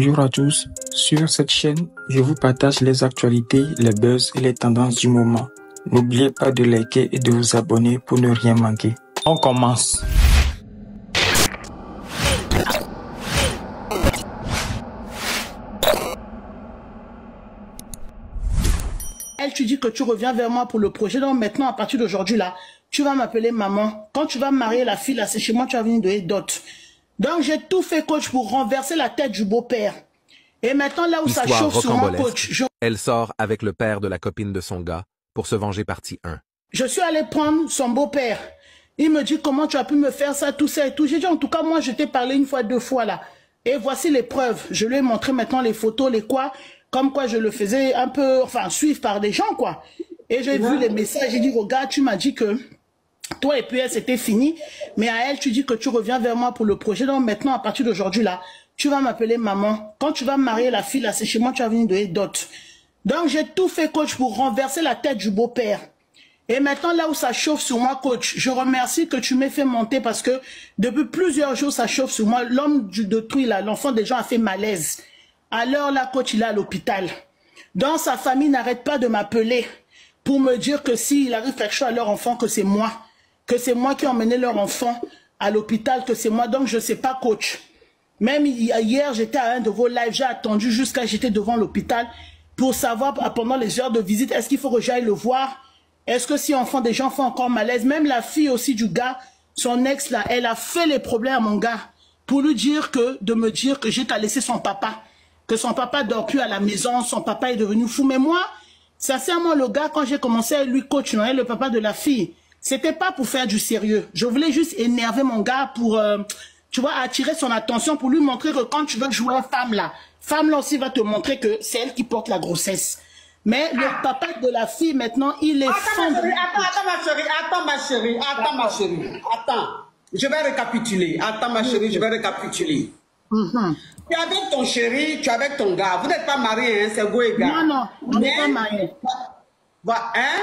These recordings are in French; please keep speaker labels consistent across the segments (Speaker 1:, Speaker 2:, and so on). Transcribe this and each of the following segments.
Speaker 1: Bonjour à tous, sur cette chaîne, je vous partage les actualités, les buzz et les tendances du moment. N'oubliez pas de liker et de vous abonner pour ne rien manquer. On commence.
Speaker 2: Elle, tu dis que tu reviens vers moi pour le projet, donc maintenant, à partir d'aujourd'hui, là, tu vas m'appeler maman. Quand tu vas marier la fille, là, c'est chez moi, tu vas venir donner dot. Donc, j'ai tout fait, coach, pour renverser la tête du beau-père. Et maintenant, là où ça chauffe sur moi, coach...
Speaker 3: Elle sort avec le père de la copine de son gars pour se venger partie 1.
Speaker 2: Je suis allé prendre son beau-père. Il me dit, comment tu as pu me faire ça, tout ça et tout. J'ai dit, en tout cas, moi, je t'ai parlé une fois, deux fois, là. Et voici les preuves. Je lui ai montré maintenant les photos, les quoi, comme quoi je le faisais un peu, enfin, suivre par des gens, quoi. Et j'ai vu les messages, j'ai dit, regarde, tu m'as dit que toi et puis elle, c'était fini. Mais à elle, tu dis que tu reviens vers moi pour le projet. Donc maintenant, à partir d'aujourd'hui, là, tu vas m'appeler maman. Quand tu vas marier la fille, là, c'est chez moi, tu vas venir donner dot. Donc j'ai tout fait, coach, pour renverser la tête du beau-père. Et maintenant, là où ça chauffe sur moi, coach, je remercie que tu m'aies fait monter parce que depuis plusieurs jours, ça chauffe sur moi. L'homme de truie, là, l'enfant des gens a fait malaise. Alors là, coach, il est à l'hôpital. Dans sa famille, n'arrête pas de m'appeler pour me dire que s'il arrive quelque chose à leur enfant, que c'est moi. Que c'est moi qui ai emmené leur enfant à l'hôpital, que c'est moi. Donc, je ne sais pas, coach. Même hier, j'étais à un de vos lives, j'ai attendu jusqu'à j'étais devant l'hôpital pour savoir, pendant les heures de visite, est-ce qu'il faut que j'aille le voir? Est-ce que si enfant des gens font encore malaise? Même la fille aussi du gars, son ex, là, elle a fait les problèmes à mon gars pour lui dire que, de me dire que j'ai qu'à laisser son papa. Que son papa dort plus à la maison, son papa est devenu fou. Mais moi, sincèrement, le gars, quand j'ai commencé à lui coach, le papa de la fille, c'était pas pour faire du sérieux. Je voulais juste énerver mon gars pour, tu vois, attirer son attention, pour lui montrer que quand tu veux jouer à femme là aussi va te montrer que c'est elle qui porte la grossesse. Mais le papa de la fille, maintenant, il est fan de...
Speaker 4: Attends ma chérie. Je vais récapituler. Attends ma chérie, je vais récapituler. Tu es avec ton chéri, tu es avec ton gars. Vous n'êtes pas mariés, hein, c'est go et gars.
Speaker 2: Non, on n'est pas mariés.
Speaker 4: Hein?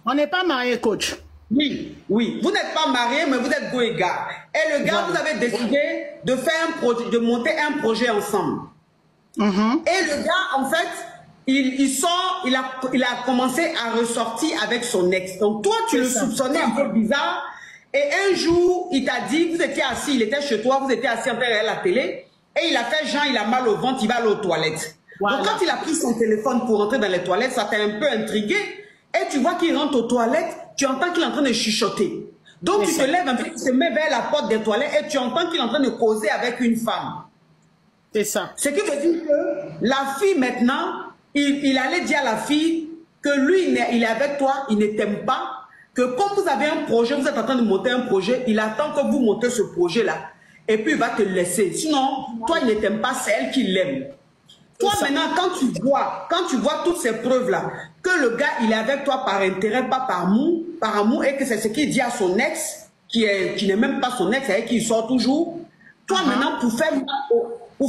Speaker 2: On n'est pas mariés, coach.
Speaker 4: Oui, vous n'êtes pas mariés, mais vous êtes go et gars. Et le gars, vous avez décidé de faire un projet, de monter un projet ensemble. Et le gars, en fait, il sort, il a commencé à ressortir avec son ex. Donc toi, tu le soupçonnais un peu bizarre. Et un jour, il t'a dit, vous étiez assis, il était chez toi, vous étiez assis en train de regarder la télé. Et il a fait genre, il a mal au ventre, il va aller aux toilettes. Voilà. Donc quand il a pris son téléphone pour rentrer dans les toilettes, ça t'a un peu intrigué. Et tu vois qu'il rentre aux toilettes, tu entends qu'il est en train de chuchoter. Donc tu te lèves un peu, tu te mets vers la porte des toilettes et tu entends qu'il est en train de causer avec une femme.
Speaker 2: C'est ça.
Speaker 4: Ce qui veut dire que la fille maintenant, il allait dire à la fille que lui, il est avec toi, il ne t'aime pas. Que comme vous avez un projet, vous êtes en train de monter un projet, il attend que vous montez ce projet-là. Et puis il va te laisser. Sinon, toi, il ne t'aime pas, c'est elle qui l'aime. Toi, maintenant, quand tu vois toutes ces preuves-là, que le gars, il est avec toi par intérêt, pas par amour, et que c'est ce qu'il dit à son ex, qui n'est même pas son ex, avec qui il sort toujours, toi, maintenant, pour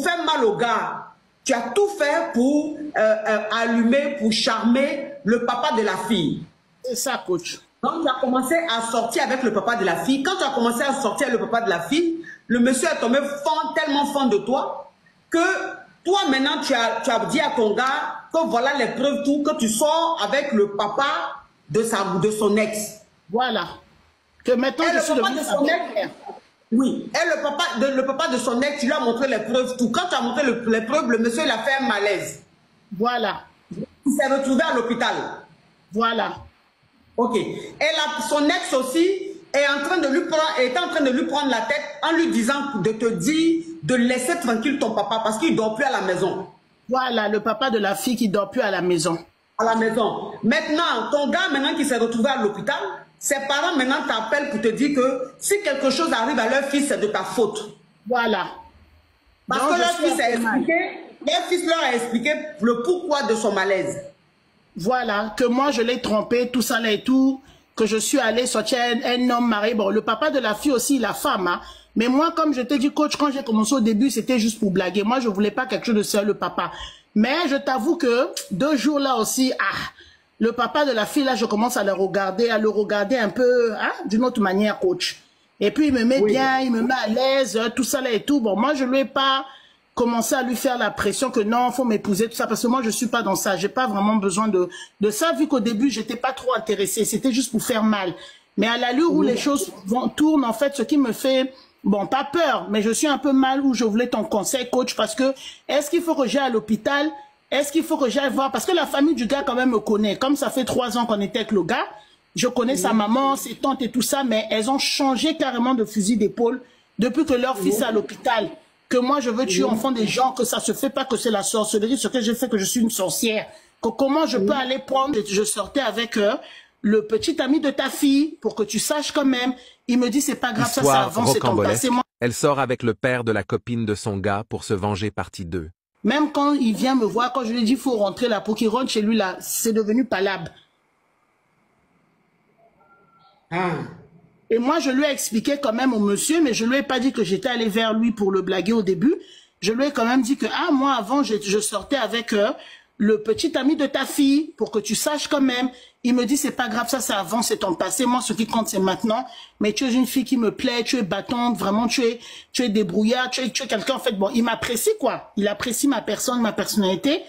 Speaker 4: faire mal au gars, tu as tout fait pour allumer, pour charmer le papa de la fille.
Speaker 2: C'est ça, coach.
Speaker 4: Donc, tu as commencé à sortir avec le papa de la fille. Quand tu as commencé à sortir avec le papa de la fille, le monsieur est tombé tellement fan de toi que toi, maintenant, tu as dit à ton gars que voilà les preuves, tout, que tu sors avec le papa de son ex.
Speaker 2: Voilà. Que maintenant, je suis devenu son ex.
Speaker 4: Oui. Et le papa de son ex, tu lui as montré les preuves, tout. Quand tu as montré les preuves, le monsieur, il a fait un malaise.
Speaker 2: Voilà.
Speaker 4: Il s'est retrouvé à l'hôpital.
Speaker 2: Voilà.
Speaker 4: Ok. Et son ex aussi était en train de lui prendre la tête en lui disant de te dire de laisser tranquille ton papa parce qu'il ne dort plus à la maison.
Speaker 2: Voilà, le papa de la fille qui ne dort plus à la maison.
Speaker 4: À la maison. Maintenant, ton gars, maintenant qui s'est retrouvé à l'hôpital, ses parents maintenant t'appellent pour te dire que si quelque chose arrive à leur fils, c'est de ta faute.
Speaker 2: Voilà.
Speaker 4: Parce que leur fils leur a expliqué le pourquoi de son malaise.
Speaker 2: Voilà, que moi je l'ai trompé, tout ça là et tout, que je suis allé sortir un homme marié. Bon, le papa de la fille aussi, la femme, hein. Mais moi, comme je t'ai dit, coach, quand j'ai commencé au début, c'était juste pour blaguer. Moi, je voulais pas quelque chose de sérieux, le papa. Mais je t'avoue que 2 jours là aussi, le papa de la fille là, je commence à le regarder un peu, hein, d'une autre manière, coach. Et puis il me met bien, il me met à l'aise, tout ça là et tout. Bon, moi je lui ai pas commencer à lui faire la pression que non, faut m'épouser, tout ça, parce que moi, je suis pas dans ça. J'ai pas vraiment besoin de ça, vu qu'au début, j'étais pas trop intéressée. C'était juste pour faire mal. Mais à l'allure où les choses tournent, en fait, ce qui me fait, bon, pas peur, mais je suis un peu mal où je voulais ton conseil, coach, parce que est-ce qu'il faut que j'aille à l'hôpital? Est-ce qu'il faut que j'aille voir? Parce que la famille du gars, quand même, me connaît. Comme ça fait 3 ans qu'on était avec le gars, je connais sa maman, ses tantes et tout ça, mais elles ont changé carrément de fusil d'épaule depuis que leur fils est à l'hôpital. Que moi, je veux tuer enfant des gens, que ça se fait pas, que c'est la sorcellerie, ce que j'ai fait, que je suis une sorcière. Que comment je peux aller prendre, je sortais avec le petit ami de ta fille, pour que tu saches quand même. Il me dit, c'est pas grave, ça avance, c'est ton passé.
Speaker 3: Elle sort avec le père de la copine de son gars pour se venger partie 2.
Speaker 2: Même quand il vient me voir, quand je lui dis, il faut rentrer là, pour qu'il rentre chez lui là, c'est devenu palable. Et moi, je lui ai expliqué quand même au monsieur, mais je lui ai pas dit que j'étais allé vers lui pour le blaguer au début. Je lui ai quand même dit que, moi, avant, je sortais avec le petit ami de ta fille, pour que tu saches quand même. Il me dit, c'est pas grave, ça avance, c'est ton passé. Moi, ce qui compte, c'est maintenant. Mais tu es une fille qui me plaît, tu es battante, vraiment, tu es débrouillard, tu es quelqu'un, en fait, bon, il m'apprécie, quoi. Il apprécie ma personne, ma personnalité.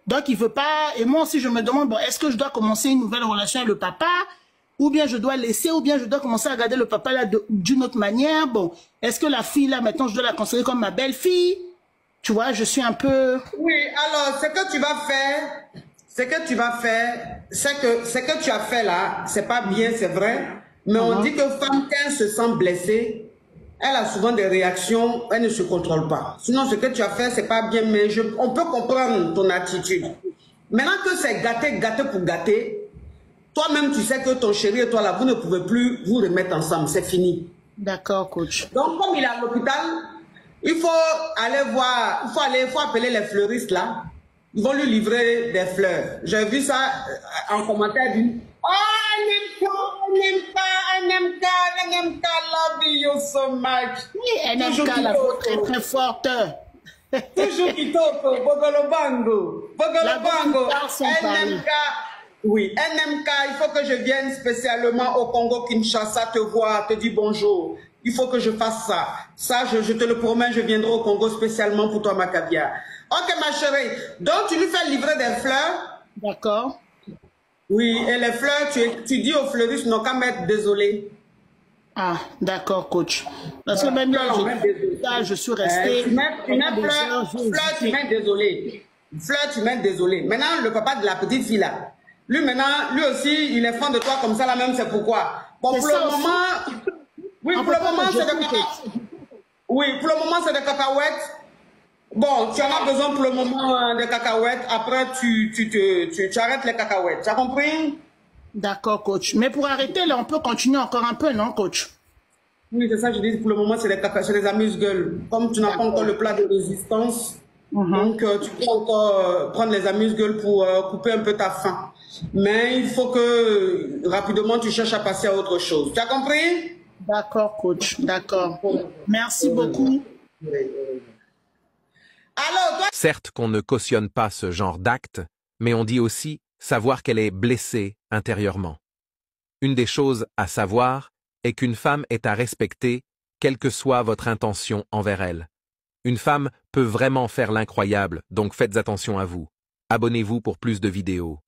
Speaker 2: Donc, il veut pas, et moi aussi, je me demande, bon, est-ce que je dois commencer une nouvelle relation avec le papa? Ou bien je dois laisser, ou bien je dois commencer à regarder le papa là d'une autre manière. Bon, est-ce que la fille là, maintenant, je dois la considérer comme ma belle-fille? Tu vois, je suis un peu...
Speaker 4: Oui, alors, ce que tu vas faire, ce que tu as fait là, c'est pas bien, c'est vrai, mais on dit que femme, quand elle se sent blessée, elle a souvent des réactions, elle ne se contrôle pas. Sinon, ce que tu as fait, c'est pas bien, mais on peut comprendre ton attitude. Maintenant que c'est gâté pour gâter, toi-même, tu sais que ton chéri et toi, là, vous ne pouvez plus vous remettre ensemble. C'est fini.
Speaker 2: D'accord, coach.
Speaker 4: Donc, comme il est à l'hôpital, il faut aller voir, il faut appeler les fleuristes, là. Ils vont lui livrer des fleurs. J'ai vu ça en commentaire d'une... Oh, NMK, love you so much.
Speaker 2: Oui, NMK, la voix très, très forte.
Speaker 4: Toujours Kitoko, Bogolobango, NMK. Oui, NMK, il faut que je vienne spécialement au Congo Kinshasa te voir, te dire bonjour. Il faut que je fasse ça. Ça, je te le promets, je viendrai au Congo spécialement pour toi, ma caviar. Ok, ma chérie. Donc, tu lui fais livrer des fleurs.
Speaker 2: D'accord.
Speaker 4: Oui, et les fleurs, tu dis aux fleuristes, non qu'à mettre désolé.
Speaker 2: Ah, d'accord, coach. Parce que même là, je suis restée...
Speaker 4: tu mets fleurs, tu mets désolé. Fleurs, tu mets désolé. Maintenant, le papa de la petite fille, là, lui, maintenant, lui aussi, il est fan de toi comme ça, là même, c'est pourquoi. Bon, pour le moment... Oui, pour le moment, c'est des cacahuètes. Oui, pour le moment, c'est des cacahuètes. Bon, tu en as besoin pour le moment des cacahuètes. Après, tu arrêtes les cacahuètes. Tu as compris?
Speaker 2: D'accord, coach. Mais pour arrêter, là, on peut continuer encore un peu, non, coach?
Speaker 4: Oui, c'est ça que je dis. Pour le moment, c'est des amuse-gueules. Comme tu n'as pas encore le plat de résistance, donc tu peux encore prendre les amuse-gueules pour couper un peu ta faim. Mais il faut que rapidement, tu cherches à passer à autre chose. Tu as compris?
Speaker 2: D'accord, coach. D'accord. Merci beaucoup.
Speaker 4: Alors, toi...
Speaker 3: Certes qu'on ne cautionne pas ce genre d'acte, mais on dit aussi savoir qu'elle est blessée intérieurement. Une des choses à savoir est qu'une femme est à respecter, quelle que soit votre intention envers elle. Une femme peut vraiment faire l'incroyable, donc faites attention à vous. Abonnez-vous pour plus de vidéos.